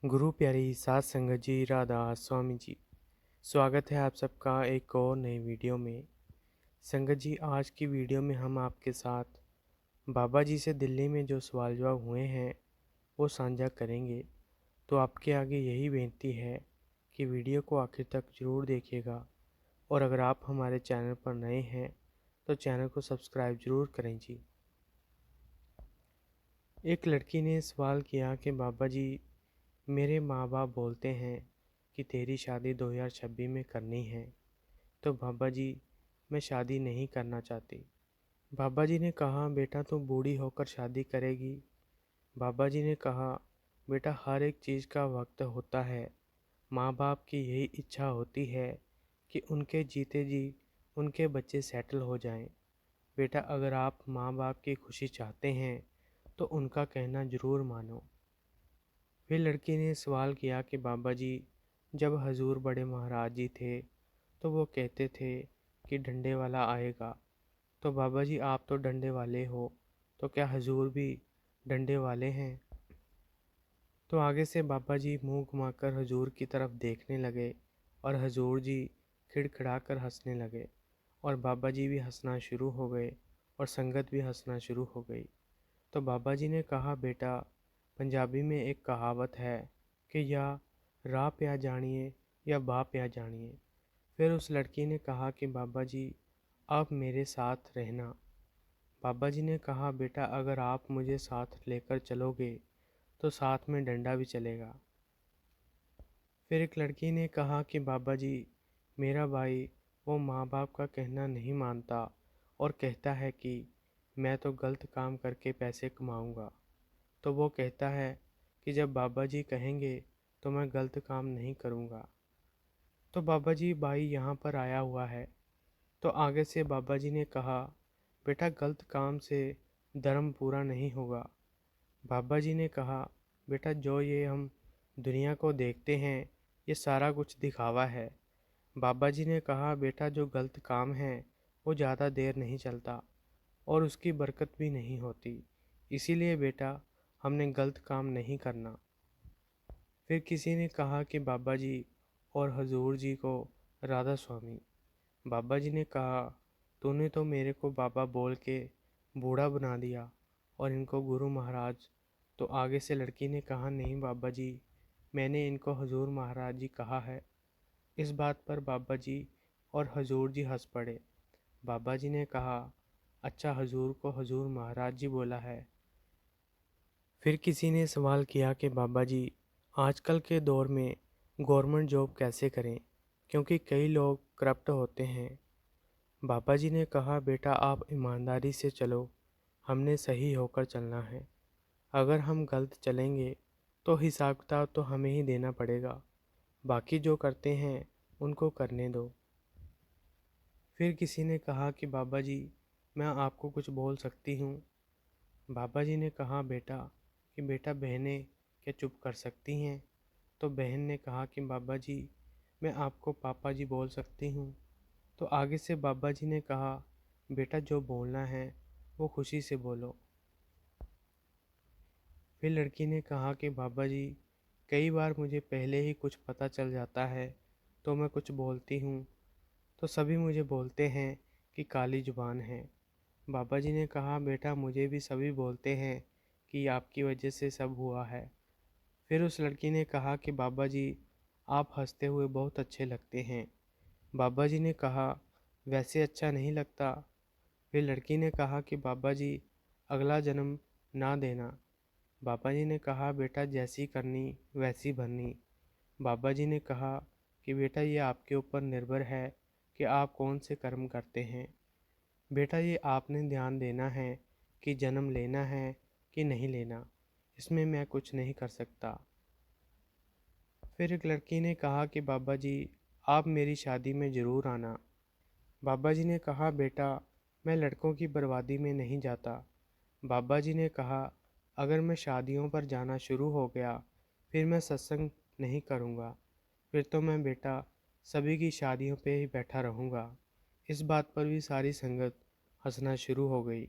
गुरु प्यारी सात संगत जी राधा स्वामी जी। स्वागत है आप सबका एक और नई वीडियो में। संगत जी, आज की वीडियो में हम आपके साथ बाबा जी से दिल्ली में जो सवाल जवाब हुए हैं वो साझा करेंगे। तो आपके आगे यही बेनती है कि वीडियो को आखिर तक ज़रूर देखिएगा, और अगर आप हमारे चैनल पर नए हैं तो चैनल को सब्सक्राइब ज़रूर करें जी। एक लड़की ने सवाल किया कि बाबा जी, मेरे माँ बाप बोलते हैं कि तेरी शादी 2026 में करनी है, तो बाबा जी मैं शादी नहीं करना चाहती। बाबा जी ने कहा, बेटा तू बूढ़ी होकर शादी करेगी? बाबा जी ने कहा, बेटा हर एक चीज़ का वक्त होता है। माँ बाप की यही इच्छा होती है कि उनके जीते जी उनके बच्चे सेटल हो जाएं। बेटा अगर आप माँ बाप की खुशी चाहते हैं तो उनका कहना ज़रूर मानो। फिर लड़की ने सवाल किया कि बाबा जी, जब हजूर बड़े महाराज जी थे तो वो कहते थे कि डंडे वाला आएगा, तो बाबा जी आप तो डंडे वाले हो, तो क्या हजूर भी डंडे वाले हैं? तो आगे से बाबा जी मुंह घुमाकर हजूर की तरफ देखने लगे और हजूर जी खिड़खिड़ाकर हंसने लगे, और बाबा जी भी हंसना शुरू हो गए और संगत भी हंसना शुरू हो गई। तो बाबा जी ने कहा, बेटा पंजाबी में एक कहावत है कि या राह पे जानिए या बाह पे जानिए। फिर उस लड़की ने कहा कि बाबा जी आप मेरे साथ रहना। बाबा जी ने कहा, बेटा अगर आप मुझे साथ लेकर चलोगे तो साथ में डंडा भी चलेगा। फिर एक लड़की ने कहा कि बाबा जी, मेरा भाई वो माँ बाप का कहना नहीं मानता और कहता है कि मैं तो गलत काम करके पैसे कमाऊँगा। तो वो कहता है कि जब बाबा जी कहेंगे तो मैं गलत काम नहीं करूँगा। तो बाबा जी भाई यहाँ पर आया हुआ है। तो आगे से बाबा जी ने कहा, बेटा गलत काम से धर्म पूरा नहीं होगा। बाबा जी ने कहा, बेटा जो ये हम दुनिया को देखते हैं ये सारा कुछ दिखावा है। बाबा जी ने कहा, बेटा जो गलत काम है वो ज़्यादा देर नहीं चलता और उसकी बरकत भी नहीं होती, इसीलिए बेटा हमने गलत काम नहीं करना। फिर किसी ने कहा कि बाबा जी और हजूर जी को राधा स्वामी। बाबा जी ने कहा, तूने तो मेरे को बाबा बोल के बूढ़ा बना दिया और इनको गुरु महाराज। तो आगे से लड़की ने कहा, नहीं बाबा जी, मैंने इनको हजूर महाराज जी कहा है। इस बात पर बाबा जी और हजूर जी हंस पड़े। बाबा जी ने कहा, अच्छा हजूर को हजूर महाराज जी बोला है। फिर किसी ने सवाल किया कि बाबा जी आजकल के दौर में गवर्नमेंट जॉब कैसे करें, क्योंकि कई लोग करप्ट होते हैं। बाबा जी ने कहा, बेटा आप ईमानदारी से चलो, हमने सही होकर चलना है। अगर हम गलत चलेंगे तो हिसाब किताब तो हमें ही देना पड़ेगा, बाकी जो करते हैं उनको करने दो। फिर किसी ने कहा कि बाबा जी मैं आपको कुछ बोल सकती हूँ? बाबा जी ने कहा, बेटा कि बेटा बहनें क्या चुप कर सकती हैं? तो बहन ने कहा कि बाबा जी मैं आपको पापा जी बोल सकती हूँ। तो आगे से बाबा जी ने कहा, बेटा जो बोलना है वो खुशी से बोलो। फिर लड़की ने कहा कि बाबा जी कई बार मुझे पहले ही कुछ पता चल जाता है तो मैं कुछ बोलती हूँ, तो सभी मुझे बोलते हैं कि काली जुबान है। बाबा जी ने कहा, बेटा मुझे भी सभी बोलते हैं कि आपकी वजह से सब हुआ है। फिर उस लड़की ने कहा कि बाबा जी आप हंसते हुए बहुत अच्छे लगते हैं। बाबा जी ने कहा, वैसे अच्छा नहीं लगता। फिर लड़की ने कहा कि बाबा जी अगला जन्म ना देना। बाबा जी ने कहा, बेटा जैसी करनी वैसी भरनी। बाबा जी ने कहा कि बेटा ये आपके ऊपर निर्भर है कि आप कौन से कर्म करते हैं। बेटा ये आपने ध्यान देना है कि जन्म लेना है कि नहीं लेना, इसमें मैं कुछ नहीं कर सकता। फिर एक लड़की ने कहा कि बाबा जी आप मेरी शादी में ज़रूर आना। बाबा जी ने कहा, बेटा मैं लड़कों की बर्बादी में नहीं जाता। बाबा जी ने कहा, अगर मैं शादियों पर जाना शुरू हो गया फिर मैं सत्संग नहीं करूँगा, फिर तो मैं बेटा सभी की शादियों पे ही बैठा रहूँगा। इस बात पर भी सारी संगत हंसना शुरू हो गई।